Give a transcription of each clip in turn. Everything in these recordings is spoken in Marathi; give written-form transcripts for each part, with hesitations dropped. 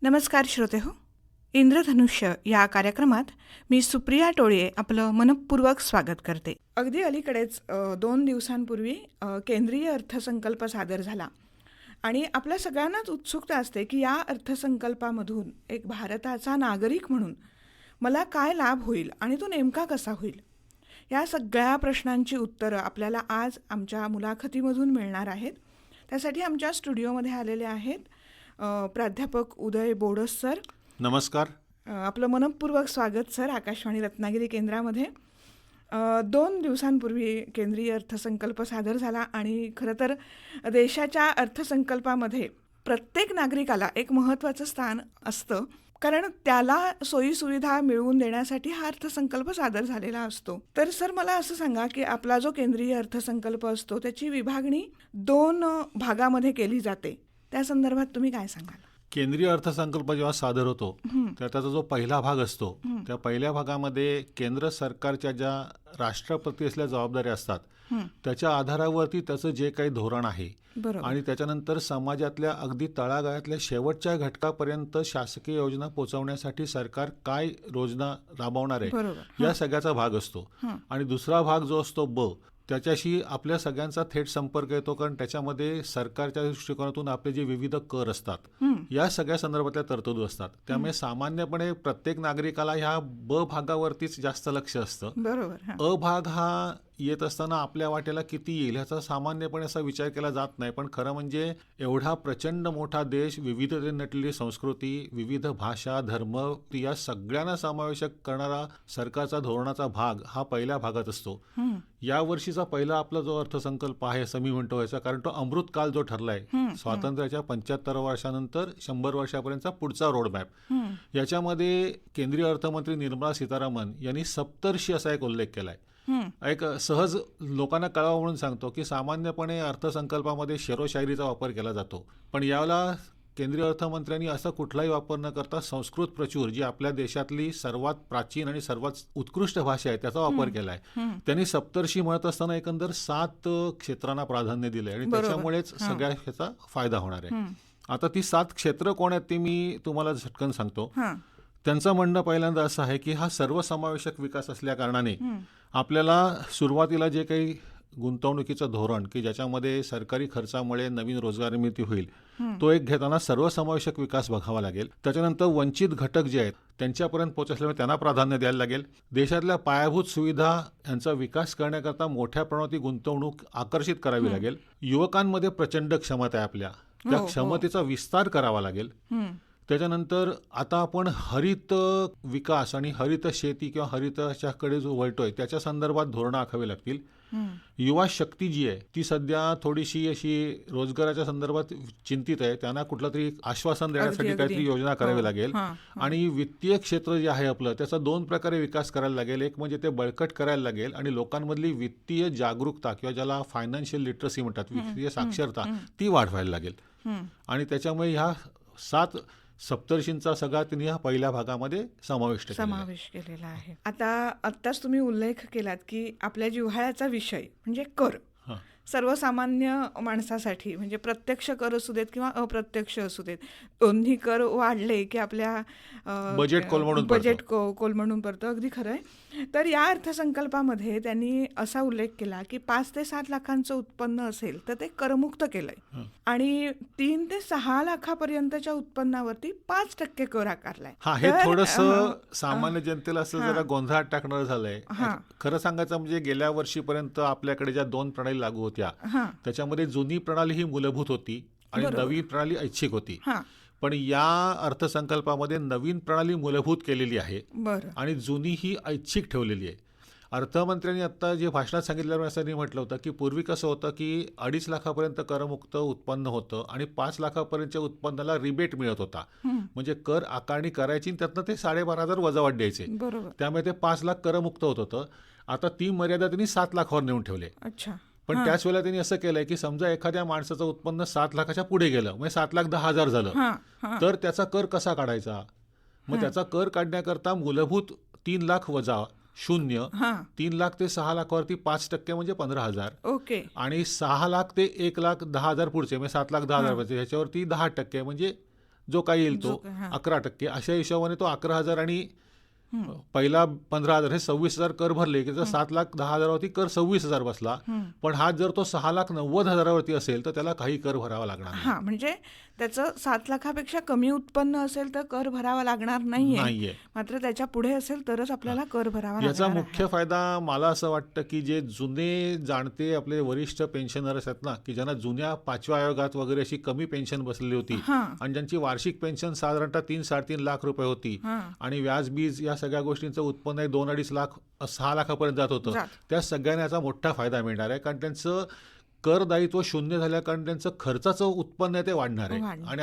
नमस्कार श्रोते हो. इंद्रधनुष्य या कार्यक्रमात मी सुप्रिया टोळे आपलं मनपूर्वक स्वागत करते. अगदी अलीकडेच 2 दिवसांपूर्वी केंद्रीय अर्थसंकल्प सादर झाला आणि आपल्या सगळ्यांनाच उत्सुकता असते की या अर्थसंकल्पामधून एक भारताचा नागरिक म्हणून मला काय लाभ होईल आणि तो नेमका कसा होईल. या सगळ्या प्रश्नांची उत्तरं आपल्याला आज आमच्या मुलाखतीमधून मिळणार आहेत. त्यासाठी आमच्या स्टुडिओमध्ये आलेले आहेत प्राध्यापक उदय बोडस सर. नमस्कार. आपलं मनपूर्वक स्वागत सर आकाशवाणी रत्नागिरी केंद्रामध्ये. 2 दिवसांपूर्वी केंद्रीय अर्थसंकल्प सादर झाला आणि खरं तर देशाच्या अर्थसंकल्पामध्ये प्रत्येक नागरिकाला एक महत्त्वाचं स्थान असतं, कारण त्याला सोयीसुविधा मिळवून देण्यासाठी हा अर्थसंकल्प सादर झालेला असतो. तर सर मला असं सांगा की आपला जो केंद्रीय अर्थसंकल्प असतो त्याची विभागणी 2 भागामध्ये केली जाते. त्या संदर्भात तुम्ही काय सांगाल? केंद्रीय अर्थसंकल्प जेव्हा सादर होतो तर त्याचा जो पहिला भाग असतो त्या पहिल्या भागामध्ये केंद्र सरकारच्या ज्या राष्ट्रपती असलेल्या जबाबदाऱ्या असतात त्याच्या आधारावरती त्याचं जे काही धोरण आहे आणि त्याच्यानंतर समाजातल्या अगदी तळागाळातल्या शेवटच्या घटकापर्यंत शासकीय योजना पोहोचवण्यासाठी सरकार काय योजना राबवणार आहे या सगळ्याचा भाग असतो. आणि दुसरा भाग जो असतो ब, त्याच्याशी आपल्या सगळ्यांचा थेट संपर्क येतो, कारण त्याच्यामध्ये सरकारच्या दृष्टिकोनातून आपले जे विविध कर असतात या सगळ्या संदर्भातल्या तरतुदी असतात. त्यामुळे सामान्यपणे प्रत्येक नागरिकाला ह्या ब भागावरतीच जास्त लक्ष असतं. अ भाग हा येत असताना आपल्या वाटेला किती येईल ह्याचा सामान्यपणे असा विचार केला जात नाही. पण खरं म्हणजे एवढा प्रचंड मोठा देश, विविधतेने नटलेली संस्कृती, विविध भाषा, धर्म या सगळ्यांना समावेशक करणारा सरकारचा धोरणाचा भाग हा पहिल्या भागात असतो. या वर्षीचा पहिला आपला जो अर्थसंकल्प आहे असं मी म्हणतो याचा, कारण तो अमृतकाल जो ठरलाय स्वातंत्र्याच्या 75 वर्षानंतर 100 वर्षापर्यंतचा पुढचा रोडमॅप, याच्यामध्ये केंद्रीय अर्थमंत्री निर्मला सीतारामन यांनी सप्तर्षी असा एक उल्लेख केलाय. एक सहज लोकांना कळावं म्हणून सांगतो की सामान्यपणे अर्थसंकल्पामध्ये शेरोशायरीचा वापर केला जातो, पण यावेळेला केंद्रीय अर्थमंत्र्यांनी असा कुठलाही वापर न करता संस्कृत प्रचूर, जी आपल्या देशातली सर्वात प्राचीन आणि सर्वात उत्कृष्ट भाषा आहे, त्याचा वापर केलाय. त्यांनी सप्तर्षी म्हणत असताना एकंदर 7 क्षेत्रांना प्राधान्य दिलंय आणि त्याच्यामुळेच सगळ्या ह्याचा फायदा होणार आहे. आता ती 7 क्षेत्र कोण आहेत ते मी तुम्हाला झटकन सांगतो. त्यांचं म्हणणं पहिल्यांदा असं आहे की हा सर्वसमावेशक विकास असल्या कारणाने आपल्याला सुरुवातीला जे काही गुंतवणुकीचं धोरण की ज्याच्यामध्ये सरकारी खर्चामुळे नवीन रोजगार निर्मिती होईल तो एक घेताना सर्वसमावेशक विकास बघावा लागेल. त्याच्यानंतर वंचित घटक जे आहेत त्यांच्यापर्यंत पोहोचल्यामुळे त्यांना प्राधान्य द्यायला लागेल. देशातल्या पायाभूत सुविधा यांचा विकास करण्याकरता मोठ्या प्रमाणात गुंतवणूक आकर्षित करावी लागेल. युवकांमध्ये प्रचंड क्षमता आहे आपल्या, त्या क्षमतेचा विस्तार करावा लागेल. त्याच्यानंतर आता आपण हरित विकास आणि हरित शेती किंवा हरितच्याकडे जो वळतोय त्याच्या संदर्भात धोरणं आखावी लागतील. युवा शक्ती जी आहे ती सध्या थोडीशी अशी रोजगाराच्या संदर्भात चिंतित आहे, त्यांना कुठलं तरी आश्वासन देण्यासाठी काहीतरी योजना करावी लागेल. आणि वित्तीय क्षेत्र जे आहे आपलं त्याचा 2 प्रकारे विकास करायला लागेल. एक म्हणजे ते बळकट करायला लागेल आणि लोकांमधली वित्तीय जागरूकता किंवा ज्याला फायनान्शियल लिटरसी म्हणतात, वित्तीय साक्षरता, ती वाढवायला लागेल. आणि त्याच्यामुळे ह्या 7 सप्तर्षींचा सगळा त्यांनी ह्या पहिल्या भागामध्ये समावेश केलेला आहे. आत्ताच तुम्ही उल्लेख केलात की आपल्या जिव्हाळ्याचा विषय म्हणजे कर सर्वसामान्य माणसासाठी, म्हणजे प्रत्यक्ष कर असू देत किंवा अप्रत्यक्ष असू देत, दोन्ही कर वाढले की आपल्या बजेट कोलमडून पडतं. अगदी खरं आहे. तर या अर्थसंकल्पामध्ये त्यांनी असा उल्लेख केला की 5 ते 7 लाखांचं उत्पन्न असेल तर ते करमुक्त केलंय आणि 3 ते 6 लाखापर्यंतच्या उत्पन्नावरती 5% कर आकारलाय. हे थोडंसं सामान्य जनतेला असं जरा गोंधळात टाकणार झालंय. खरं सांगायचं म्हणजे गेल्या वर्षीपर्यंत आपल्याकडे ज्या 2 प्रणाली लागू होत्या त्याच्यामध्ये जुनी प्रणाली ही मूलभूत होती आणि नवीन प्रणाली ऐच्छिक होती. पण या अर्थसंकल्पामध्ये नवीन प्रणाली मूलभूत केलेली आहे आणि जुनी ही ऐच्छिक ठेवलेली आहे. अर्थमंत्र्यांनी आता जे भाषणात सांगितल्यावर असं म्हटलं होतं की पूर्वी कसं होतं की 2.5 लाखापर्यंत करमुक्त उत्पन्न होतं आणि 5 लाखापर्यंतच्या उत्पन्नाला रिबेट मिळत होता, म्हणजे कर आकारणी करायची आणि त्यातनं ते 12,500 वजावट द्यायचे, त्यामुळे ते 5 लाख करमुक्त होत होतं. आता ती मर्यादा त्यांनी 7 लाखावर नेऊन ठेवले. पण त्याच वेळेला त्यांनी असं केलंय की समजा एखाद्या माणसाचं उत्पन्न 7 लाखाच्या पुढे गेलं, म्हणजे 7,10,000 झालं, तर त्याचा कर कसा काढायचा? मग त्याचा कर काढण्याकरता मूलभूत 3 लाख वजा 0, 3 लाख ते 6 लाखावरती 5% म्हणजे 15,000 आणि 6 लाख ते 1,10,000 पुढचे म्हणजे 7,10,000 ह्याच्यावरती 10% म्हणजे जो काही येईल जो तो हां. 11%, अशा हिशोबाने तो 11,000 आणि पहिला 15,000 हे 26,000 कर भरले की जर 7,10,000वरती कर 26,000 बसला. पण हा जर तो 6,90,000वरती असेल तर त्याला काही कर भरावा लागणार नाही. हां, म्हणजे त्याचं 7 लाखापेक्षा कमी उत्पन्न असेल तर कर भरावा लागणार नाहीये. नाहीये. मात्र त्याच्या पुढे असेल तरच आपल्याला कर भरावा याचा लागणार मुख्य आहे. फायदा मला असं वाटतं की जे जुने जाणते आपले वरिष्ठ पेन्शनर्स आहेत ना, की ज्यांना जुन्या 5व्या आयोगात वगैरे अशी कमी पेन्शन बसलेली होती हां. आणि ज्यांची वार्षिक पेन्शन साधारणतः 3-3.5 लाख रुपये होती हां. आणि व्याज बीज या सगळ्या गोष्टींचं उत्पन्न 2-2.5 लाख 6 लाखापर्यंत जात होतं. जात. त्या सगळ्यांना याचा मोठा फायदा मिळणार आहे, कारण त्यांचं करदायित्व शून्य झाल्या कारण त्यांचं खर्चाचं उत्पन्न आहे ते वाढणार आहे. वाढणार. आणि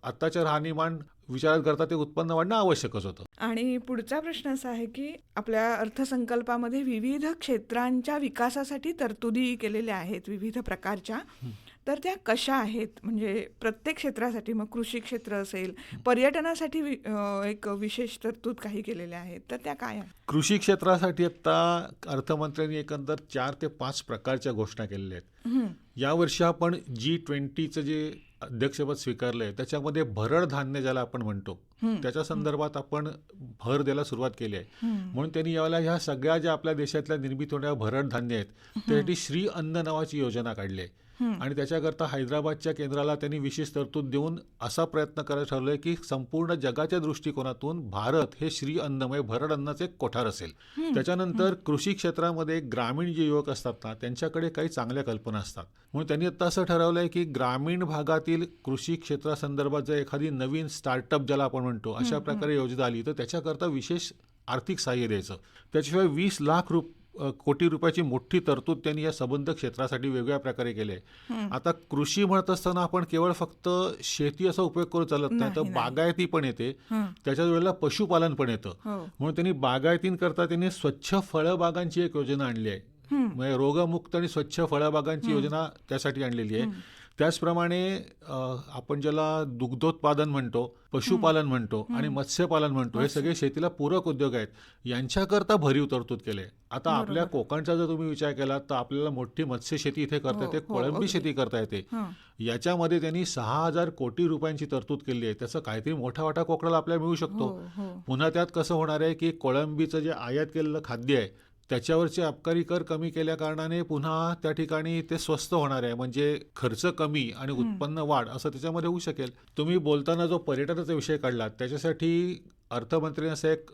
आत्ताच्या राहणीमान विचारात करता ते उत्पन्न वाढणं आवश्यकच होतं. आणि पुढचा प्रश्न असा आहे की आपल्या अर्थसंकल्पामध्ये विविध क्षेत्रांच्या विकासासाठी तरतुदी केलेल्या आहेत विविध प्रकारच्या. तर त्या कशा आहेत? म्हणजे प्रत्येक क्षेत्रासाठी, मग कृषी क्षेत्र असेल, पर्यटनासाठी एक विशेष तरतूद काही केलेल्या आहेत, तर त्या काय आहेत? कृषी क्षेत्रासाठी आता अर्थमंत्र्यांनी एकंदर 4 ते 5 प्रकारच्या घोषणा केलेल्या आहेत. यावर्षी आपण G20चं जे अध्यक्षपद स्वीकारलंय त्याच्यामध्ये भरड धान्य ज्याला आपण म्हणतो त्याच्या संदर्भात आपण भर द्यायला सुरुवात केली आहे. म्हणून त्यांनी यावेळेला ह्या सगळ्या ज्या आपल्या देशातल्या निर्मित होणाऱ्या भरड धान्य आहेत त्यासाठी श्री अन्न नावाची योजना काढली आहे. आणि त्याच्याकरता हैदराबादच्या केंद्राला त्यांनी विशेष तरतूद देऊन असा प्रयत्न करायचं ठरवलंय की संपूर्ण जगाच्या दृष्टिकोनातून भारत हे श्री अन्नमय भरड अन्नाचे एक कोठार असेल. त्याच्यानंतर कृषी क्षेत्रामध्ये ग्रामीण जे युवक असतात ना त्यांच्याकडे काही चांगल्या कल्पना असतात. म्हणून त्यांनी आता असं ठरवलंय की ग्रामीण भागातील कृषी क्षेत्रासंदर्भात जर एखादी नवीन स्टार्टअप ज्याला आपण म्हणतो अशा प्रकारे योजना आली तर त्याच्याकरता विशेष आर्थिक सहाय्य द्यायचं. त्याच्याशिवाय 20 लाख कोटी रुपयाची मोठी तरतूद त्यांनी या संबंध क्षेत्रासाठी वेगवेगळ्या प्रकारे केली आहे. आता कृषी म्हणत असताना आपण केवळ फक्त शेती असा उपयोग करून चालत नाही, तर बागायती पण येते, त्याच्याच वेळेला पशुपालन पण येतं. म्हणून त्यांनी बागायतींकरता त्यांनी स्वच्छ फळबागांची एक योजना आणली आहे. म्हणजे रोगमुक्त आणि स्वच्छ फळबागांची योजना त्यासाठी आणलेली आहे. त्याचप्रमाणे आपण ज्याला दुग्धोत्पादन म्हणतो, पशुपालन म्हणतो आणि मत्स्यपालन म्हणतो, हे सगळे शेतीला पूरक उद्योग आहेत. यांच्याकरता भरीव तरतूद केले. आता आपल्या कोकणचा जर तुम्ही विचार केला तर आपल्याला मोठी मत्स्य शेती इथे करता येते, कोळंबी शेती करता येते. याच्यामध्ये त्यांनी 6,000 कोटी रुपयांची तरतूद केली आहे. त्याचा काहीतरी मोठा वाटा कोकणाला आपल्याला मिळू शकतो. पुन्हा त्यात कसं होणार आहे की कोळंबीचं जे आयात केलेलं खाद्य आहे त्याच्यावरचे अबकारी कर कमी केल्या कारणाने पुन्हा त्या ठिकाणी ते स्वस्त होणार आहे. म्हणजे खर्च कमी आणि उत्पन्न वाढ असं त्याच्यामध्ये होऊ शकेल. तुम्ही बोलताना जो पर्यटनाचा विषय काढलात त्याच्यासाठी अर्थमंत्र्यांनी असा एक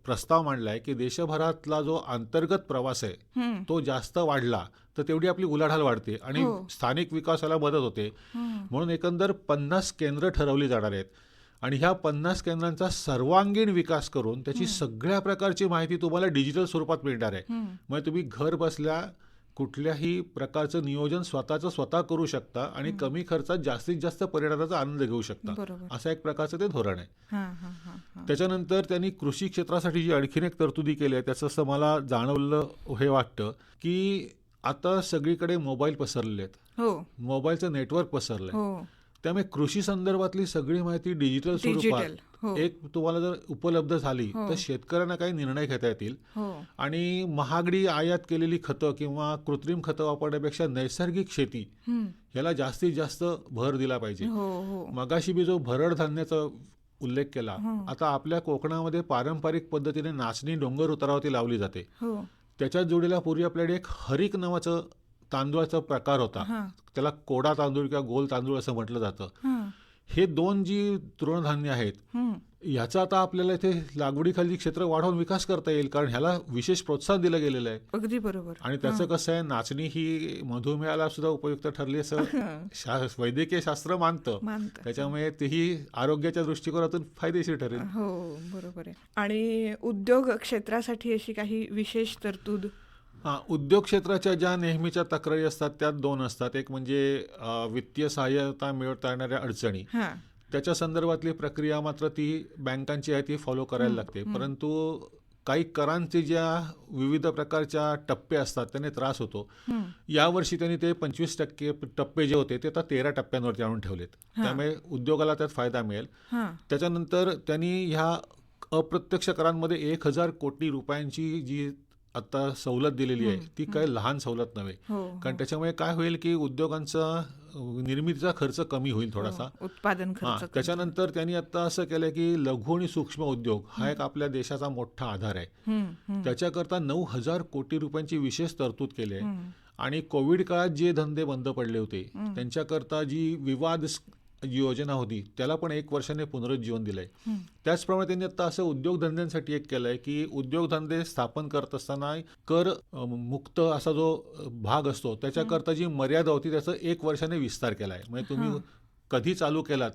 प्रस्ताव मांडला आहे की देशभरातला जो अंतर्गत प्रवास आहे तो जास्त वाढला तर तेवढी आपली उलाढाल वाढते आणि स्थानिक विकासाला मदत होते. म्हणून एकंदर 50 केंद्र ठरवली जाणार आहेत आणि ह्या 50 केंद्रांचा सर्वांगीण विकास करून त्याची सगळ्या प्रकारची माहिती तुम्हाला डिजिटल स्वरूपात मिळणार आहे. म्हणजे तुम्ही घर बसल्या कुठल्याही प्रकारचं नियोजन स्वतः करू शकता आणि कमी खर्चात जास्तीत जास्त पर्यटनाचा आनंद घेऊ शकता. असा एक प्रकारचं ते धोरण आहे. त्याच्यानंतर त्यांनी कृषी क्षेत्रासाठी जी आणखीन एक तरतुदी केली आहे त्याचं असं मला जाणवलं हे वाटतं की आता सगळीकडे मोबाईल पसरलेले आहेत, मोबाईलचं नेटवर्क पसरलंय. त्यामुळे कृषी संदर्भातली सगळी माहिती डिजिटल स्वरूपात एक तुम्हाला जर उपलब्ध झाली तर शेतकऱ्यांना काही निर्णय घेता येतील आणि महागडी आयात केलेली खतं किंवा कृत्रिम खतं वापरण्यापेक्षा नैसर्गिक शेती याला जास्तीत जास्त भर दिला पाहिजे. मगाशी मी जो भरड धान्याचा उल्लेख केला, आता आपल्या कोकणामध्ये पारंपरिक पद्धतीने नाचणी डोंगर उतारावरती लावली जाते. त्याच्याच जोडीला पूर्वी आपल्याकडे एक हरिक नावाचं तांदूळाचा प्रकार होता, त्याला कोडा तांदूळ किंवा गोल तांदूळ असं म्हटलं जातं. हे 2 जी तृणधान्य आहेत ह्याचा आता आपल्याला इथे लागवडीखाली क्षेत्र वाढवून विकास करता येईल, कारण ह्याला विशेष प्रोत्साहन दिलं गेलेलं आहे. अगदी बरोबर. आणि त्याचं कसं आहे, नाचणी ही मधुमेहाला सुद्धा उपयुक्त ठरली असं वैद्यकीय शास्त्र मानतं. त्याच्यामुळे तेही आरोग्याच्या दृष्टिकोनातून फायदेशीर ठरेल. हो, बरोबर आहे. आणि उद्योग क्षेत्रासाठी अशी काही विशेष तरतूद? उद्योग क्षेत्राच्या ज्या नेहमीच्या तक्रारी असतात त्यात 2 असतात. एक म्हणजे वित्तीय सहाय्यता मिळवता येणाऱ्या अडचणी, त्याच्या संदर्भातली प्रक्रिया मात्र ती बँकांची आहे ती फॉलो करायला लागते. परंतु काही करांचे ज्या विविध प्रकारच्या टप्पे असतात त्याने त्रास होतो. यावर्षी त्यांनी ते 25% टप्पे जे होते ते आता 13 टप्प्यांवरती आणून ठेवलेत, त्यामुळे उद्योगाला त्यात फायदा मिळेल. त्याच्यानंतर त्यांनी ह्या अप्रत्यक्ष करांमध्ये 1,000 कोटी रुपयांची जी आता सवलत दिलेली आहे ती काही लहान सवलत नव्हे, कारण त्याच्यामुळे काय होईल की उद्योगांचा निर्मितीचा खर्च कमी होईल थोडासा. उत्पादन हां, खर्च कमी. त्याच्यानंतर त्यांनी आता असं केलं की लघु आणि सूक्ष्म उद्योग हा एक आपल्या देशाचा मोठा आधार आहे. हम्म, हम्म, त्याच्याकरता 9,000 कोटी रुपयांची विशेष तरतूद केली आहे. हम्म, आणि कोविड काळात जे धंदे बंद पडले होते त्यांच्याकरता जी योजना होती त्याला पण 1 वर्षाने पुनरुज्जीवन दिलंय. हम्म. त्याचप्रमाणे त्यांनी आता असं उद्योगधंद्यांसाठी एक केलंय की उद्योगधंदे स्थापन करत असताना कर मुक्त असा जो भाग असतो त्याच्याकरता जी मर्यादा होती त्याचा 1 वर्षाने विस्तार केलाय. म्हणजे तुम्ही कधी चालू केलात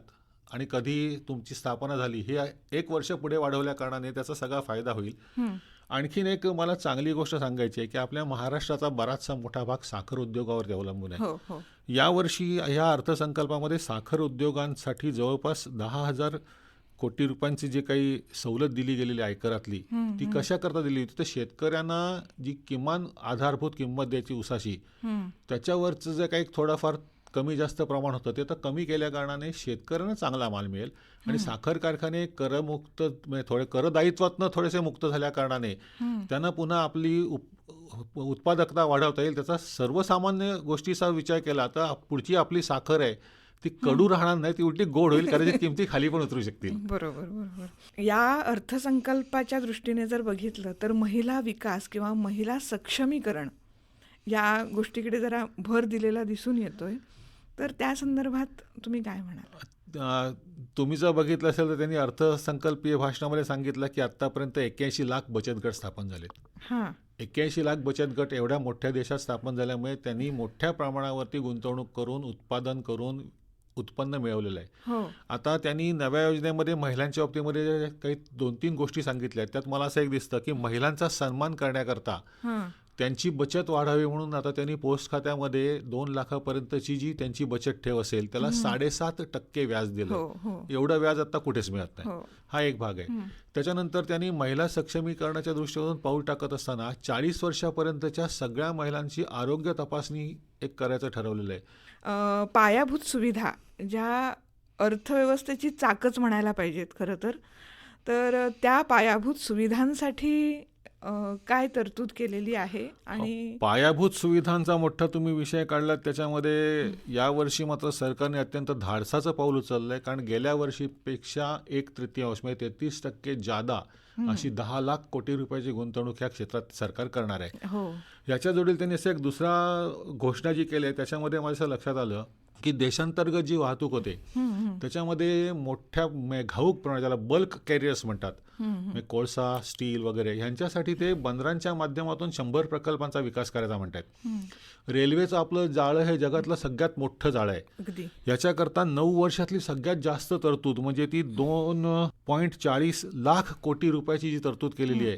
आणि कधी तुमची स्थापना झाली हे 1 वर्ष पुढे वाढवल्या कारणाने त्याचा सगळा फायदा होईल. हम्म. आणखीन एक मला चांगली गोष्ट सांगायची आहे की आपल्या महाराष्ट्राचा बराचसा मोठा भाग साखर उद्योगावर अवलंबून आहे. हो हो. यावर्षी ह्या अर्थसंकल्पामध्ये साखर उद्योगांसाठी जवळपास 10,000 कोटी रुपयांची जी काही सवलत दिली गेलेली आयकरातली ती कशा करता दिली होती तर शेतकऱ्यांना जी किमान आधारभूत किंमत द्यायची उसाची त्याच्यावरचं जे काही थोडाफार कमी जास्त प्रमाण होतं ते तर कमी केल्या कारणाने शेतकऱ्यांना चांगला माल मिळेल आणि साखर कारखाने करमुक्त म्हणजे थोडे करदायित्वातनं थोडेसे मुक्त झाल्या कारणाने त्यांना पुन्हा आपली उत्पादकता वाढवता येईल. त्याचा सर्वसामान्य गोष्टीचा विचार केला तर पुढची आपली साखर आहे ती कडू राहणार नाही, ती उलटी गोड होईल, कदाचित किमती खाली पण उतरू शकतील. बरोबर बरोबर. या अर्थसंकल्पाच्या दृष्टीने जर बघितलं तर महिला विकास किंवा महिला सक्षमीकरण या गोष्टीकडे जरा भर दिलेला दिसून येतोय. तर त्या संदर्भात तुम्ही काय म्हणाल? तुम्ही जर बघितलं असेल तर त्यांनी अर्थसंकल्पीय भाषणामध्ये सांगितलं की आतापर्यंत 81 लाख बचत गट स्थापन झालेत. हां. 81 लाख बचत गट एवढ्या मोठ्या देशात स्थापन झाल्यामुळे त्यांनी मोठ्या प्रमाणावरती गुंतवणूक करून उत्पादन करून उत्पन्न मिळवलेलं आहे. हो. आता त्यांनी नव्या योजनेमध्ये महिलांच्या बाबतीमध्ये काही 2-3 गोष्टी सांगितल्या आहेत. त्यात मला असं एक दिसतं की महिलांचा सन्मान करण्याकरता हां. त्यांची बचत वाढावी म्हणून आता त्यांनी पोस्ट खात्यामध्ये 2 लाखापर्यंतची जी त्यांची बचत ठेव असेल त्याला 7.5% व्याज दिलं. हो हो एवढं व्याज आता कुठेच मिळत नाही. हो. हा एक भाग आहे. त्याच्यानंतर त्यांनी महिला सक्षमीकरणाच्या दृष्टीने पाऊल टाकत असताना 40 वर्षापर्यंतच्या सगळ्या महिलांची आरोग्य तपासणी एक करायचं ठरवलेलं आहे. पायाभूत सुविधा ज्या अर्थव्यवस्थेची चाकच म्हणायला पाहिजेत खरं तर त्या पायाभूत सुविधांसाठी काय तरतूद केलेली आहे? आणि पायाभूत सुविधांचा मोठा तुम्ही विषय काढलात त्याच्यामध्ये यावर्षी मात्र सरकारने अत्यंत धाडसाचं पाऊल उचललंय. कारण गेल्या वर्षीपेक्षा 1/3 म्हणजे 33% जादा अशी 10 लाख कोटी रुपयाची गुंतवणूक ह्या क्षेत्रात सरकार करणार आहे. हो. याच्या जोडीला त्यांनी असं एक दुसरा घोषणा जी केली आहे त्याच्यामध्ये माझ्या लक्षात आलं की देशांतर्गत जी वाहतूक होते त्याच्यामध्ये मोठ्या घाऊक प्रमाणात ज्याला बल्क कॅरियर्स म्हणतात म्हणजे कोळसा स्टील वगैरे ह्यांच्यासाठी ते बंदरांच्या माध्यमातून 100 प्रकल्पांचा विकास करायचा म्हणतात. रेल्वेचं आपलं जाळं हे जगातलं सगळ्यात मोठं जाळं आहे. अगदी. याच्याकरता 9 वर्षातली सगळ्यात जास्त तरतूद म्हणजे ती 2.40 लाख कोटी रुपयाची जी तरतूद केलेली आहे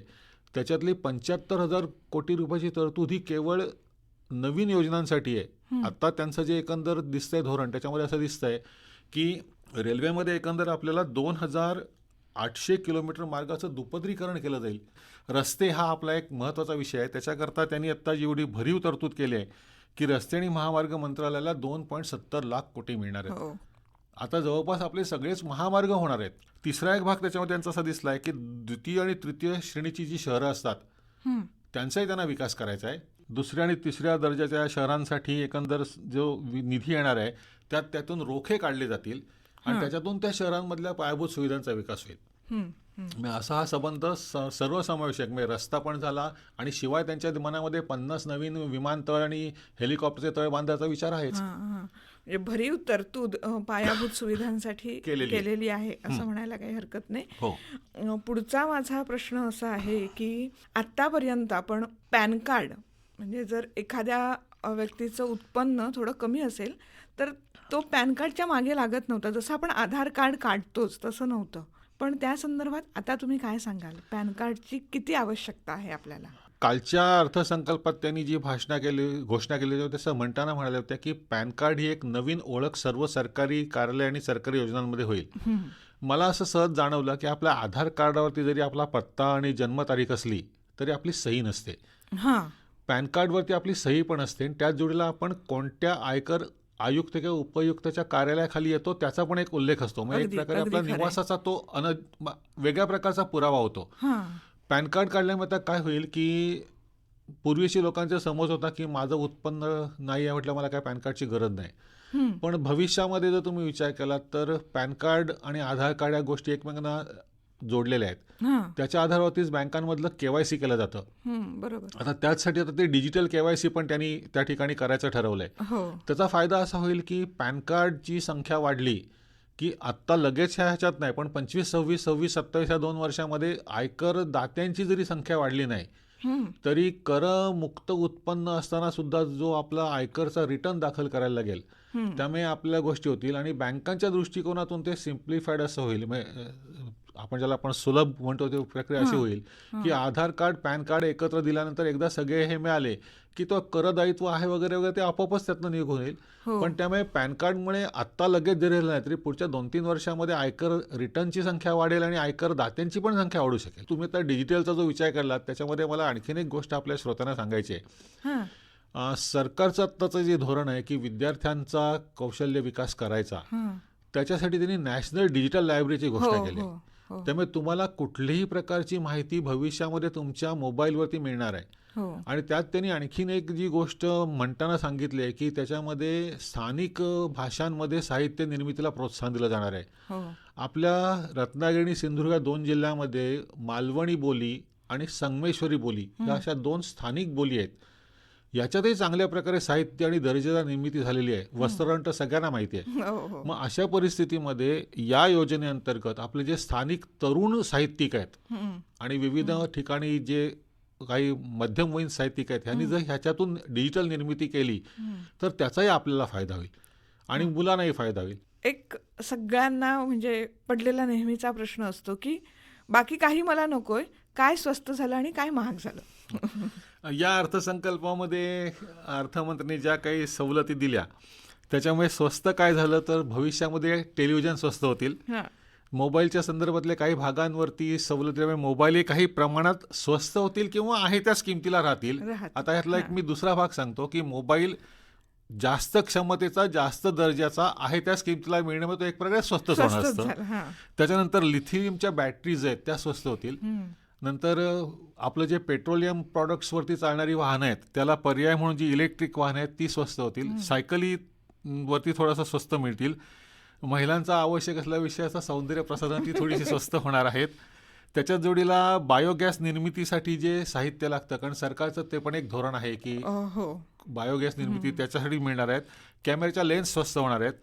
त्याच्यातली 75,000 कोटी रुपयाची तरतूद ही केवळ नवीन योजनांसाठी आहे. आता त्यांचं जे एकंदर दिसतंय धोरण त्याच्यामध्ये असं दिसतंय की रेल्वेमध्ये एकंदर आपल्याला 2,800 किलोमीटर मार्गाचं दुपदरीकरण केलं जाईल. रस्ते हा आपला एक महत्त्वाचा विषय आहे. त्याच्याकरता त्यांनी आत्ता जेवढी भरीव तरतूद केली आहे की रस्ते आणि महामार्ग मंत्रालयाला 2.70 लाख कोटी मिळणार आहेत. हो. आता जवळपास आपले सगळेच महामार्ग होणार आहेत. तिसरा एक भाग त्याच्यामध्ये त्यांचा असा दिसला आहे की द्वितीय आणि तृतीय श्रेणीची जी शहरं असतात त्यांचाही त्यांना विकास करायचा आहे. दुसऱ्या आणि तिसऱ्या दर्जाच्या शहरांसाठी एकंदर जो निधी येणार आहे त्यातून रोखे काढले जातील आणि त्याच्यातून त्या शहरांमधल्या पायाभूत सुविधांचा विकास होईल. असा हा संबंध सर्वसमावेशक म्हणजे रस्ता पण झाला आणि शिवाय त्यांच्या मनामध्ये 50 नवीन विमानतळ आणि हेलिकॉप्टरचे तळ बांधायचा विचार आहेच. म्हणजे भरीव तरतूद पायाभूत सुविधांसाठी केलेली आहे असं म्हणायला काही हरकत नाही. हो. पुढचा माझा प्रश्न असा आहे की आत्तापर्यंत आपण पॅन कार्ड म्हणजे जर एखाद्या व्यक्तीचं उत्पन्न थोडं कमी असेल तर तो पॅन कार्डच्या मागे लागत नव्हता. जसं आपण आधार कार्ड काढतोच तसं नव्हतं. पण त्या संदर्भात आता तुम्ही काय सांगाल? पॅन कार्डची किती आवश्यकता आहे आपल्याला? कालच्या अर्थसंकल्पात त्यांनी जी घोषणा केली तसं म्हणताना म्हणाले होत्या की पॅन कार्ड ही एक नवीन ओळख सर्व सरकारी कार्यालय आणि सरकारी योजनांमध्ये होईल. मला असं सहज जाणवलं की आपल्या आधार कार्डावरती जरी आपला पत्ता आणि जन्मतारीख असली तरी आपली सही नसते. पॅन कार्डवरती आपली सही पण असते आणि त्याच जोडीला आपण कोणत्या आयकर आयुक्त किंवा उपयुक्ताच्या कार्यालयाखाली येतो त्याचा पण एक उल्लेख असतो. म्हणजे एक प्रकारे आपला निवासाचा तो वेगळ्या प्रकारचा पुरावा होतो. पॅन कार्ड काढल्यामुळे आता काय होईल की पूर्वीची लोकांचा समज होता की माझं उत्पन्न नाही आहे म्हटलं मला काय पॅन कार्डची गरज नाही. पण भविष्यामध्ये जर तुम्ही विचार केला तर पॅन कार्ड आणि आधार कार्ड या गोष्टी एकमेकांना जोडलेल्या आहेत. हां. त्याच्या आधारावरतीच बँकांमधलं KYC केलं जातं. बरोबर. आता त्याचसाठी आता ते डिजिटल KYC पण त्यांनी त्या ठिकाणी करायचं ठरवलंय. हो. त्याचा फायदा असा होईल की पॅन कार्डची संख्या वाढली की आत्ता लगेच ह्याच्यात नाही, पण 25, 26, 27, 27 या 2 वर्षामध्ये आयकर दात्यांची जरी संख्या वाढली नाही तरी करमुक्त उत्पन्न असताना सुद्धा जो आपला आयकरचा रिटर्न दाखल करायला लागेल त्यामुळे आपल्या गोष्टी होतील आणि बँकांच्या दृष्टिकोनातून ते सिम्प्लिफाईड असं होईल. आपण ज्याला आपण सुलभ म्हणतो ते प्रक्रिया अशी होईल की आधार कार्ड पॅन कार्ड एकत्र दिल्यानंतर एकदा सगळे हे मिळाले की तो करदायित्व आहे वगैरे वगैरे ते आपोआपच त्यातनं निघून येईल. पण त्यामुळे पॅन कार्डमुळे आत्ता लगेच जरी नाही तरी पुढच्या 2-3 वर्षामध्ये आयकर रिटर्नची संख्या वाढेल आणि आयकर दात्यांची पण संख्या वाढू शकेल. तुम्ही त्या डिजिटलचा जो विचार केला त्याच्यामध्ये मला आणखीन एक गोष्ट आपल्या श्रोत्यांना सांगायची आहे. सरकारचं आत्ताचं जे धोरण आहे की विद्यार्थ्यांचा कौशल्य विकास करायचा, त्याच्यासाठी त्यांनी नॅशनल डिजिटल लायब्ररीची घोषणा केली. त्यामुळे तुम्हाला कुठलीही प्रकारची माहिती भविष्यामध्ये तुमच्या मोबाईलवरती मिळणार आहे. आणि त्यात त्यांनी आणखीन एक जी गोष्ट म्हणताना सांगितली आहे की त्याच्यामध्ये स्थानिक भाषांमध्ये साहित्य निर्मितीला प्रोत्साहन दिलं जाणार आहे. आपल्या रत्नागिरी आणि सिंधुदुर्ग या 2 जिल्ह्यामध्ये मालवणी बोली आणि संगमेश्वरी बोली या अशा 2 स्थानिक बोली आहेत. याच्यातही चांगल्या प्रकारे साहित्य आणि दर्जेदार निर्मिती झालेली आहे. वस्त्ररण तर सगळ्यांना माहिती आहे. मग अशा परिस्थितीमध्ये या योजनेअंतर्गत आपले जे स्थानिक तरुण साहित्यिक आहेत आणि विविध ठिकाणी जे काही मध्यमवयीन साहित्यिक आहेत ह्यांनी जर ह्याच्यातून डिजिटल निर्मिती केली तर त्याचाही आपल्याला फायदा होईल आणि मुलांनाही फायदा होईल. एक सगळ्यांना म्हणजे पडलेला नेहमीचा प्रश्न असतो की बाकी काही मला नकोय, काय स्वस्त झालं आणि काय महाग झालं. या अर्थसंकल्पामध्ये अर्थमंत्र्यांनी ज्या काही सवलती दिल्या त्याच्यामुळे स्वस्त काय झालं तर भविष्यामध्ये टेलिव्हिजन स्वस्त होतील. मोबाईलच्या संदर्भातल्या काही भागांवरती सवलतीमुळे मोबाईलही काही प्रमाणात स्वस्त होतील किंवा आहे त्याच किमतीला राहतील. आता ह्यातला एक मी दुसरा भाग सांगतो की मोबाईल जास्त क्षमतेचा जास्त दर्जाचा आहे त्याच किमतीला मिळण्यामुळे तो एक प्रकारे स्वस्तच होणार असतं. त्याच्यानंतर लिथियमच्या बॅटरीज आहेत त्या स्वस्त होतील. नंतर आपलं जे पेट्रोलियम प्रॉडक्ट्सवरती चालणारी वाहनं आहेत त्याला पर्याय म्हणून जी इलेक्ट्रिक वाहनं आहेत ती स्वस्त होतील. सायकली वरती थोडासा स्वस्त मिळतील. महिलांचा आवश्यक असलेल्या विषयाचा सौंदर्य प्रसाधन ती थोडीशी स्वस्त होणार आहेत. त्याच्या जोडीला बायोगॅस निर्मितीसाठी जे साहित्य लागतं, कारण सरकारचं ते पण एक धोरण आहे की बायोगॅस निर्मिती त्याच्यासाठी मिळणार आहेत. कॅमेऱ्याच्या लेन्स स्वस्त होणार आहेत.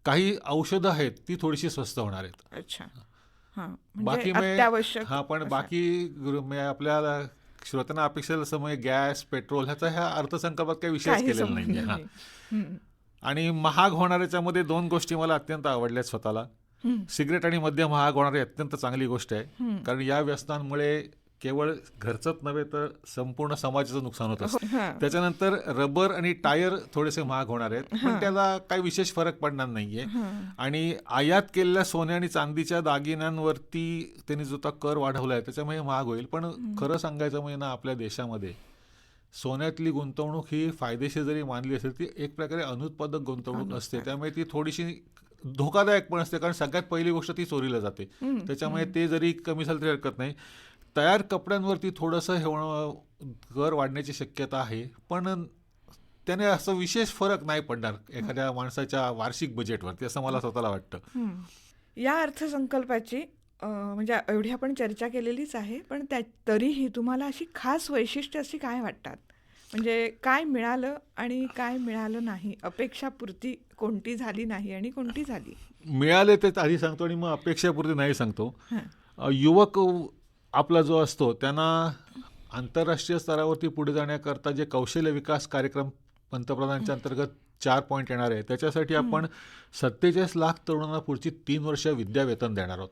काही औषधं आहेत ती थोडीशी स्वस्त होणार आहेत. अच्छा. बाकी पण बाकी आपल्याला श्रोत्यांना अपेक्षा समय गॅस पेट्रोल ह्याचा ह्या अर्थसंकल्पात काही विषयच केलेला नाहीये. आणि महाग होणाऱ्याच्यामध्ये 2 गोष्टी मला अत्यंत आवडल्यात स्वतःला. सिगरेट आणि मद्य महाग होणारी अत्यंत चांगली गोष्ट आहे, कारण या व्यसनांमुळे केवळ घरचंच नव्हे तर संपूर्ण समाजाचं नुकसान होत असतं. त्याच्यानंतर रबर आणि टायर थोडेसे महाग होणार आहेत, पण त्याला काही विशेष फरक पडणार नाहीये. आणि आयात केलेल्या सोन्या आणि चांदीच्या दागिन्यांवरती त्यांनी जो कर वाढवलाय त्याच्यामुळे महाग होईल. पण खरं सांगायचं म्हणजे ना, आपल्या देशामध्ये सोन्यातली गुंतवणूक ही फायदेशीर जरी मानली असेल ती एक प्रकारे अनुत्पादक गुंतवणूक असते. त्यामुळे ती थोडीशी धोकादायक पण असते, कारण सगळ्यात पहिली गोष्ट ती चोरीला जाते. त्याच्यामुळे ते जरी कमी झालं तरी हरकत नाही. तयार कपड्यांवरती थोडंसं कर वाढण्याची शक्यता आहे, पण त्याने असं विशेष फरक नाही पडणार एखाद्या माणसाच्या वार्षिक बजेटवरती, असं मला स्वतःला वाटतं. या अर्थसंकल्पाची म्हणजे एवढी आपण चर्चा केलेलीच आहे, पण तरीही तुम्हाला अशी खास वैशिष्ट्य अशी काय वाटतात? म्हणजे काय मिळालं आणि काय मिळालं नाही, अपेक्षापूर्ती कोणती झाली नाही आणि कोणती झाली? मिळाले ते आधी सांगतो आणि मग अपेक्षापूर्ती नाही सांगतो. युवक आपला जो असतो त्यांना आंतरराष्ट्रीय स्तरावरती पुढे जाण्याकरता जे कौशल्य विकास कार्यक्रम पंतप्रधानांच्या अंतर्गत 4 पॉईंट येणार आहे, त्याच्यासाठी आपण 47 लाख तरुणांना पुढची 3 वर्ष विद्यावेतन देणार आहोत.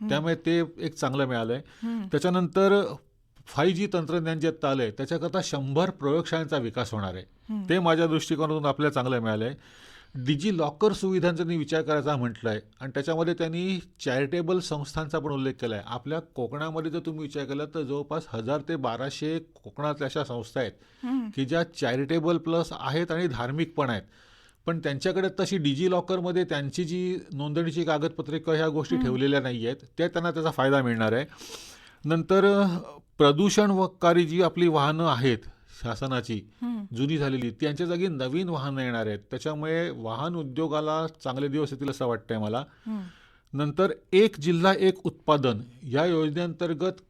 त्यामुळे ते एक चांगलं मिळालंय. त्याच्यानंतर 5G तंत्रज्ञान जे आता आलंय त्याच्याकरता 100 प्रयोगशाळांचा विकास होणार आहे. ते माझ्या दृष्टिकोनातून आपल्याला चांगलं मिळालंय. डिजी लॉकर सुविधांचा त्यांनी विचार करायचा म्हटलंय आणि त्याच्यामध्ये त्यांनी चॅरिटेबल संस्थांचा पण उल्लेख केला आहे. आपल्या कोकणामध्ये जर तुम्ही विचार केला तर जवळपास 1000 ते 1200 कोकणातल्या अशा संस्था आहेत की ज्या चॅरिटेबल प्लस आहेत आणि धार्मिक पण आहेत. पण त्यांच्याकडे तशी डिजी लॉकरमध्ये त्यांची जी नोंदणीची कागदपत्रे किंवा ह्या गोष्टी ठेवलेल्या नाही आहेत, त्यांना त्याचा फायदा मिळणार आहे. नंतर प्रदूषणकारी जी आपली वाहनं आहेत शासनाची जुनी झालेली, त्यांच्या जागी नवीन वाहनं येणार आहेत. त्याच्यामुळे वाहन उद्योगाला चांगले दिवस येतील असं वाटतंय मला. नंतर एक जिल्हा एक उत्पादन या योजनेअंतर्गत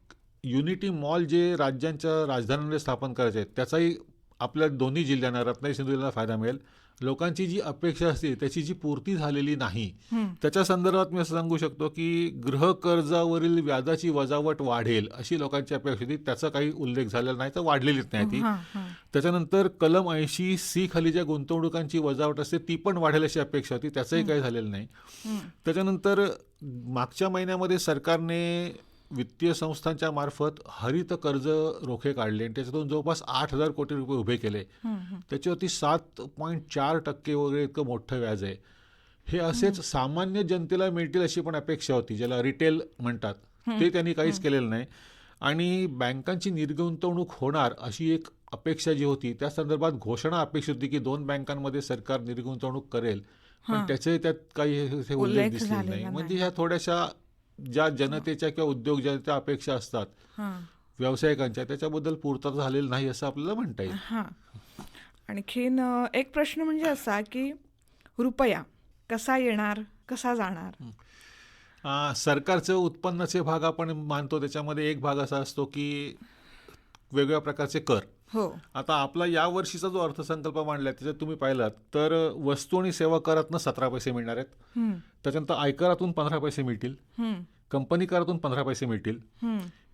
युनिटी मॉल जे राज्यांच्या राजधानीमध्ये स्थापन करायचे आहेत, त्याचाही आपल्या दोन्ही जिल्ह्यांना, रत्नागिरी सिंधुदुर्गला फायदा मिळेल. लोकांची जी अपेक्षा असते त्याची जी पूर्ती झालेली नाही, त्याच्या संदर्भात मी असं सांगू शकतो की गृहकर्जावरील व्याजाची वजावट वाढेल अशी लोकांची अपेक्षा होती. त्याचा काही उल्लेख झालेला नाही, तर वाढलेलीच नाही ती. त्याच्यानंतर कलम 80C खाली ज्या गुंतवणुकांची वजावट असते ती पण वाढेल अशी अपेक्षा होती, त्याचंही काही झालेलं नाही. त्याच्यानंतर मागच्या महिन्यामध्ये सरकारने वित्तीय संस्थांच्या मार्फत हरित कर्ज रोखे काढले आणि त्याच्यातून जवळपास 8,000 कोटी रुपये उभे केले. त्याच्यावरती 7.4% वगैरे इतकं मोठं व्याज आहे. हे असेच सामान्य जनतेला मिळतील अशी पण अपेक्षा होती, ज्याला रिटेल म्हणतात, ते त्यांनी काहीच केलेलं नाही. आणि बँकांची निर्गुंतवणूक होणार अशी एक अपेक्षा जी होती, त्या संदर्भात घोषणा अपेक्षित होती की 2 बँकांमध्ये सरकार निर्गुंतवणूक करेल, पण त्याचे त्यात काही उल्लेख दिसलेला नाही. म्हणजे ह्या थोड्याशा ज्या जनतेच्या किंवा उद्योजकांच्या अपेक्षा असतात व्यावसायिकांच्या, त्याच्याबद्दल पूर्तता झालेली नाही असं आपल्याला म्हणता येईल. आणखीन एक प्रश्न म्हणजे असा की रुपया कसा येणार, कसा जाणार? सरकारचं उत्पन्नाचे भाग आपण मानतो, त्याच्यामध्ये एक भाग असा असतो की वेगवेगळ्या प्रकारचे कर. आता आपला या वर्षीचा जो अर्थसंकल्प मांडला त्याच्यात तुम्ही पाहिलात तर वस्तू आणि सेवा करातून 17 पैसे मिळणार आहेत. त्याच्यानंतर आयकरातून 15 पैसे मिळतील, कंपनी करातून 15 पैसे मिळतील,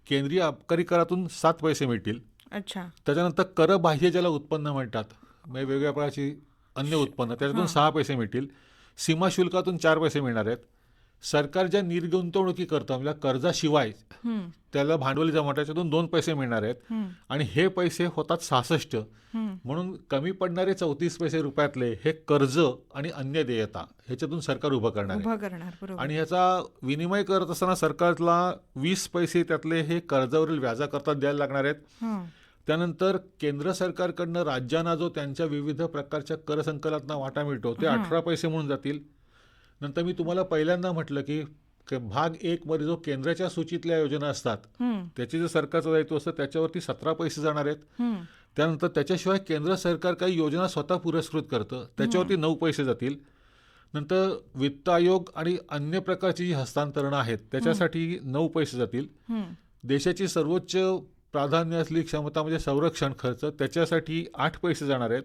केंद्रीय अबकारी करातून 7 पैसे मिळतील. त्याच्यानंतर करबाह्य ज्याला उत्पन्न म्हणतात, म्हणजे वेगवेगळ्या प्रकारची अन्य उत्पन्न, त्याच्यातून 6 पैसे मिळतील. सीमा शुल्कातून 4 पैसे मिळणार आहेत. सरकार ज्या निर्गुंतवणुकी करतं म्हणजे कर्जाशिवाय त्याला भांडवली जमा, त्याच्यातून 2 पैसे मिळणार आहेत. आणि हे पैसे होतात 66, म्हणून कमी पडणारे 34 पैसे रुपयातले हे कर्ज आणि अन्य देयता ह्याच्यातून सरकार उभं करणार. आणि ह्याचा विनिमय करत असताना सरकारला 20 पैसे त्यातले हे कर्जावरील व्याजाकरता द्यायला लागणार आहेत. त्यानंतर केंद्र सरकारकडनं राज्यांना जो त्यांच्या विविध प्रकारच्या कर संकलनातून वाटा मिळतो ते 18 पैसे म्हणून जातील. नंतर मी तुम्हाला पहिल्यांदा म्हटलं की भाग 1 मध्ये जो केंद्राच्या सूचीतल्या योजना असतात त्याची जे सरकारचं दायित्व असतं त्याच्यावरती 17 पैसे जाणार आहेत. त्यानंतर त्याच्याशिवाय केंद्र सरकार काही योजना स्वतः पुरस्कृत करतं, त्याच्यावरती 9 पैसे जातील. नंतर वित्त आयोग आणि अन्य प्रकारची जी हस्तांतरणं आहेत त्याच्यासाठी 9 पैसे जातील. देशाची सर्वोच्च प्राधान्य असलेली क्षमता म्हणजे संरक्षण खर्च, त्याच्यासाठी 8 पैसे जाणार आहेत.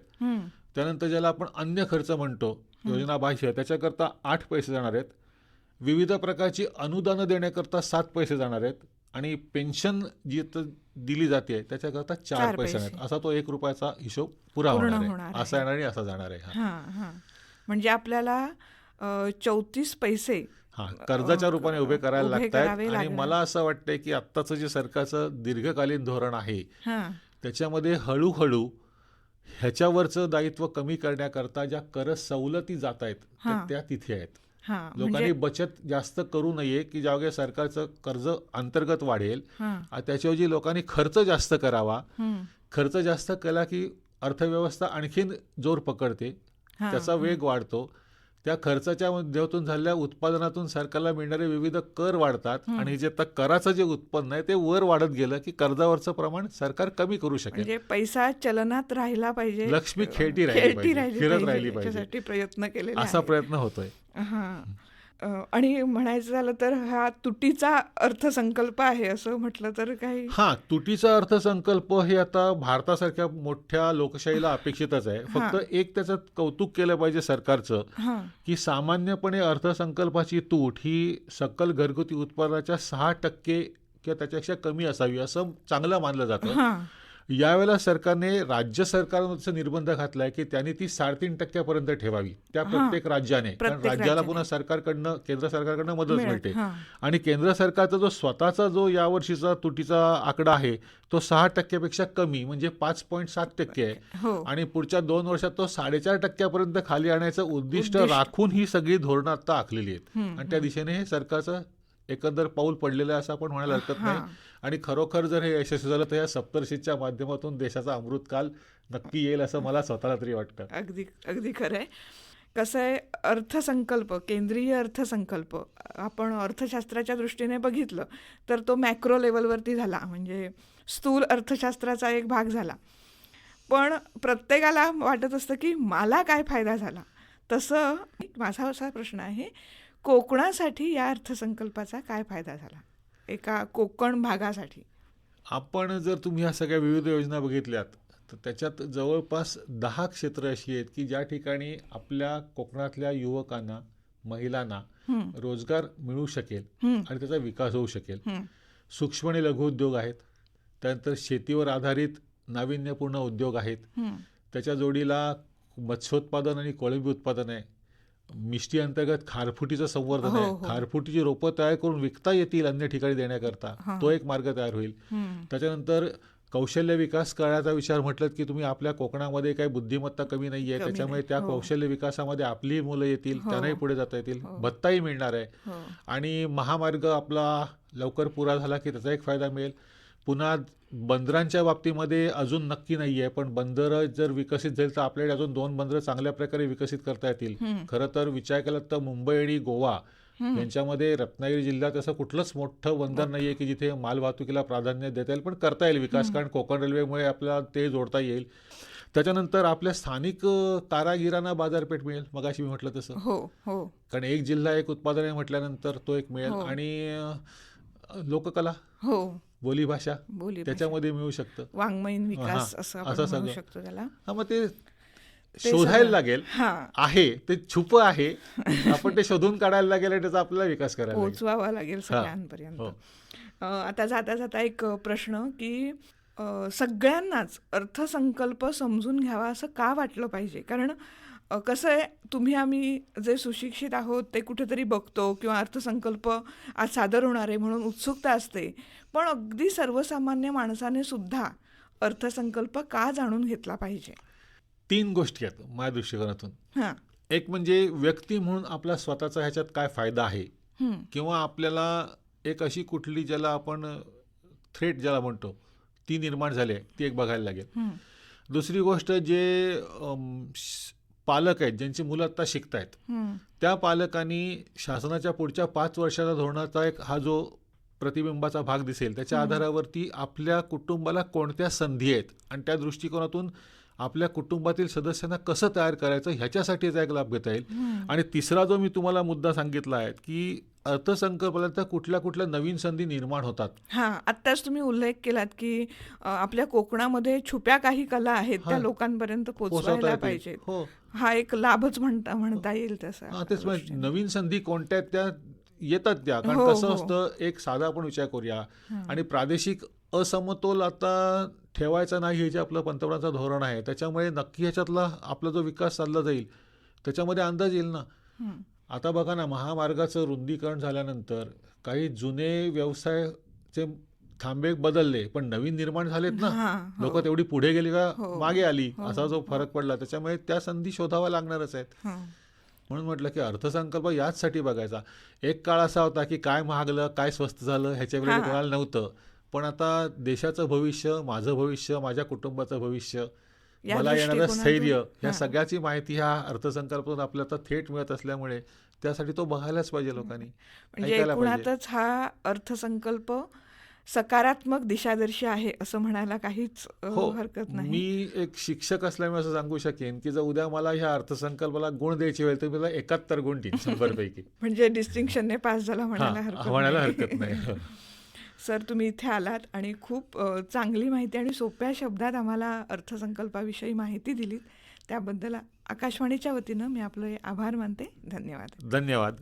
त्यानंतर ज्याला आपण अन्य खर्च म्हणतो योजना बाह्य, त्याच्याकरता 8 पैसे जाणार आहेत. विविध प्रकारची अनुदानं देण्याकरता 7 पैसे जाणार आहेत. आणि पेन्शन जी दिली जाते त्याच्याकरता 4 पैसे आहेत. असा तो 1 रुपयाचा हिशोब पुरा होणार आहे. असा येणार आणि असा जाणार आहे. म्हणजे आपल्याला 34 पैसे कर्जाच्या रूपाने उभे करायला लागतात. आणि मला असं वाटतंय की आत्ताचं जे सरकारचं दीर्घकालीन धोरण आहे त्याच्यामध्ये हळूहळू ह्याच्यावरचं दायित्व कमी करण्याकरता ज्या कर सवलती जात आहेत त्या तिथे आहेत. लोकांनी बचत जास्त करू नये की ज्यावेळी सरकारचं कर्ज अंतर्गत वाढेल, त्याच्याऐवजी लोकांनी खर्च जास्त करावा. खर्च जास्त केला की अर्थव्यवस्था आणखीन जोर पकडते, त्याचा वेग वाढतो. त्या खर्चाच्या माध्यमातून झालेल्या उत्पादनातून सरकारला मिळणारे विविध कर वाढतात आणि जे आता कराचं जे उत्पन्न आहे ते वर वाढत गेलं की कर्जावरचं प्रमाण सरकार कमी करू शकेल. म्हणजे पैसा चलनात राहिला पाहिजे, लक्ष्मी खेळती राहिली पाहिजे, फिरत राहिली पाहिजे, प्रयत्न केलेला असा प्रयत्न होतोय. आणि म्हणायचं झालं तर हा तुटीचा अर्थसंकल्प आहे असं म्हटलं तर काही? तुटीचा अर्थसंकल्प हे आता भारतासारख्या मोठ्या लोकशाहीला अपेक्षितच आहे. फक्त एक त्याचं कौतुक केलं पाहिजे सरकारचं की सामान्यपणे अर्थसंकल्पाची तूट ही सकल घरगुती उत्पादनाच्या 6% किंवा त्याच्यापेक्षा कमी असावी असं चांगलं मानलं जातं. यावेळेला सरकारने राज्य सरकारचा निर्बंध घातलाय की त्यांनी ती 3.5% ठेवावी त्या प्रत्येक राज्याने, कारण राज्याला पुन्हा सरकारकडनं, केंद्र सरकारकडनं मदत मिळते. आणि केंद्र सरकारचा जो स्वतःचा जो यावर्षीचा तुटीचा आकडा आहे तो 6% पेक्षा कमी म्हणजे 5.7% आहे. आणि पुढच्या 2 वर्षात तो 4.5% खाली आणायचं उद्दिष्ट राखून ही सगळी धोरणं आता आखलेली आहेत. आणि त्या दिशेने हे सरकारचं एकंदर पाऊल पडलेलं आहे असं आपण म्हणायला हरकत नाही. आणि खरोखर जर हे यशस्वी झालं तर या सप्तर्षीच्या माध्यमातून देशाचा अमृतकाल नक्की येईल असं मला स्वतःला तरी वाटतं. अगदी खरं आहे. कसं आहे, अर्थसंकल्प, केंद्रीय अर्थसंकल्प आपण अर्थशास्त्राच्या दृष्टीने बघितलं तर तो मॅक्रो लेवलवरती झाला, म्हणजे स्थूल अर्थशास्त्राचा एक भाग झाला. पण प्रत्येकाला वाटत असतं की मला काय फायदा झाला. तसं माझा असा प्रश्न आहे, कोकणासाठी या अर्थसंकल्पाचा काय फायदा झाला, एका कोकण भागासाठी? आपण जर तुम्ही ह्या सगळ्या विविध योजना बघितल्यात तर त्याच्यात जवळपास 10 क्षेत्र अशी आहेत की ज्या ठिकाणी आपल्या कोकणातल्या युवकांना, महिलांना रोजगार मिळू शकेल आणि त्याचा विकास होऊ शकेल. सूक्ष्म आणि लघु उद्योग आहेत, त्यानंतर शेतीवर आधारित नाविन्यपूर्ण उद्योग आहेत, त्याच्या जोडीला मत्स्योत्पादन आणि कोळंबी उत्पादन आहे, मिष्टी अंतर्गत खारफुटीचं संवर्धन आहे, खारफुटीची रोपं तयार करून विकता येतील अन्य ठिकाणी देण्याकरता, तो एक मार्ग तयार होईल. त्याच्यानंतर कौशल्य विकास करण्याचा विचार म्हटलं की तुम्ही आपल्या कोकणामध्ये काही बुद्धिमत्ता कमी नाही आहे, त्याच्यामुळे त्या कौशल्य विकासामध्ये आपली मुलं येतील, त्यांनाही पुढे जाता येतील, भत्ताही मिळणार आहे. आणि महामार्ग आपला लवकर पुरा झाला की त्याचा एक फायदा मिळेल. पुन्हा बंदरांच्या बाबतीमध्ये अजून नक्की नाही आहे, पण बंदरं जर विकसित झाली तर आपल्याकडे अजून 2 बंदरं चांगल्या प्रकारे विकसित करता येतील. खरं तर विचार केला तर मुंबई आणि गोवा यांच्यामध्ये रत्नागिरी जिल्ह्यात असं कुठलंच मोठं बंदर नाही आहे की जिथे मालवाहतुकीला प्राधान्य देता येईल, पण करता येईल विकास, कारण कोकण रेल्वेमुळे आपल्याला ते जोडता येईल. त्याच्यानंतर आपल्या स्थानिक कारागिरांना बाजारपेठ मिळेल, मगाशी मी म्हटलं तसं, कारण एक जिल्हा एक उत्पादन आहे म्हटल्यानंतर तो एक मिळेल. आणि लोककला, बोलीभाषा त्याच्यामध्ये मिळू शकतं, वाङ्मयीन विकास असं आपण म्हणू शकतो त्याला. मग ते शोधायला लागेल, आहे ते छुप आहे, आपण ते शोधून काढायला लागेल आणि त्याचा आपल्याला विकास करायला पोहोचवावा लागेल सगळ्यांपर्यंत. आता जाता जाता एक प्रश्न की सगळ्यांनाच अर्थसंकल्प समजून घ्यावा असं का वाटलं पाहिजे? कारण कसं आहे, तुम्ही आम्ही जे सुशिक्षित आहोत ते कुठेतरी बघतो किंवा अर्थसंकल्प आज सादर होणार आहे म्हणून उत्सुकता असते, पण अगदी सर्वसामान्य माणसाने सुद्धा अर्थसंकल्प का जाणून घेतला पाहिजे? 3 गोष्टी आहेत माझ्या दृष्टिकोनातून. एक म्हणजे व्यक्ती म्हणून आपला स्वतःचा ह्याच्यात काय फायदा आहे, किंवा आपल्याला एक अशी कुठली ज्याला आपण थ्रेट ज्याला म्हणतो ती निर्माण झाली आहे, ती एक बघायला लागेल. दुसरी गोष्ट, जे पालक आहेत ज्यांची मुलं आता शिकतायत, त्या पालकांनी शासनाच्या पुढच्या 5 वर्षाचा धोरणाचा एक हा जो प्रतिबिंबाचा भाग दिसेल त्याच्या आधारावरती आपल्या कुटुंबाला कोणत्या संधी आहेत आणि त्या दृष्टिकोनातून आपल्या कुटुंबातील सदस्यांना कसं तयार करायचं ह्याच्यासाठीचा एक लाभ घेता येईल. आणि तिसरा जो मी तुम्हाला मुद्दा सांगितला आहे की अर्थसंकल्पानंतर कुठल्या कुठल्या नवीन संधी निर्माण होतात. आत्ताच तुम्ही उल्लेख केलात की आपल्या कोकणामध्ये छुप्या काही कला आहेत, त्या लोकांपर्यंत पोहोचवायला पाहिजेत. हा एक लाभच म्हणता येईल तसा. तेच नवीन संधी कोणत्या त्या येतात त्या, कारण कसं असतं, एक साधा आपण विचार करूया, आणि प्रादेशिक असमतोल आता ठेवायचा नाही हे जे आपलं पंतप्रधानाचं धोरण आहे, त्याच्यामुळे नक्की ह्याच्यातला आपला जो विकास चालला जाईल त्याच्यामध्ये अंदाज येईल ना. आता बघा ना, महामार्गाचं रुंदीकरण झाल्यानंतर काही जुने व्यवसायाचे थांबे बदलले पण नवीन निर्माण झालेत ना. लोक तेवढी पुढे गेली का मागे आली, असा जो फरक पडला, त्याच्यामुळे त्या संधी शोधाव्या लागणारच आहेत. म्हणून म्हटलं की अर्थसंकल्प याचसाठी बघायचा. एक काळ असा होता की काय महागलं, काय स्वस्त झालं ह्याच्याकडे कोणाला नव्हतं, पण आता देशाचं भविष्य, माझं भविष्य, माझ्या कुटुंबाचं भविष्य, मला येणारं स्थैर्य, ह्या सगळ्याची माहिती ह्या अर्थसंकल्पातून आपल्याला थेट मिळत असल्यामुळे त्यासाठी तो बघायलाच पाहिजे लोकांनी, म्हणजे एकूणातच हा अर्थसंकल्प सकारात्मक दिशादर्शी आहे असं म्हणायला काहीच हरकत नाही. मी एक शिक्षक असल्यामुळे असं सांगू शकेन की जर उद्या मला ह्या अर्थसंकल्पाला गुण द्यायची वेळ तर मला 71 गुण देईन 100 पैकी. म्हणजे डिस्टिंक्शनने पास झाला म्हणायला हरकत नाही. सर, तुम्ही इथे आलात आणि खूप चांगली माहिती आणि सोप्या शब्दात आम्हाला अर्थसंकल्पाविषयी माहिती दिलीत, त्याबद्दल आकाशवाणीच्या वतीनं मी आपले आभार मानते. धन्यवाद. धन्यवाद.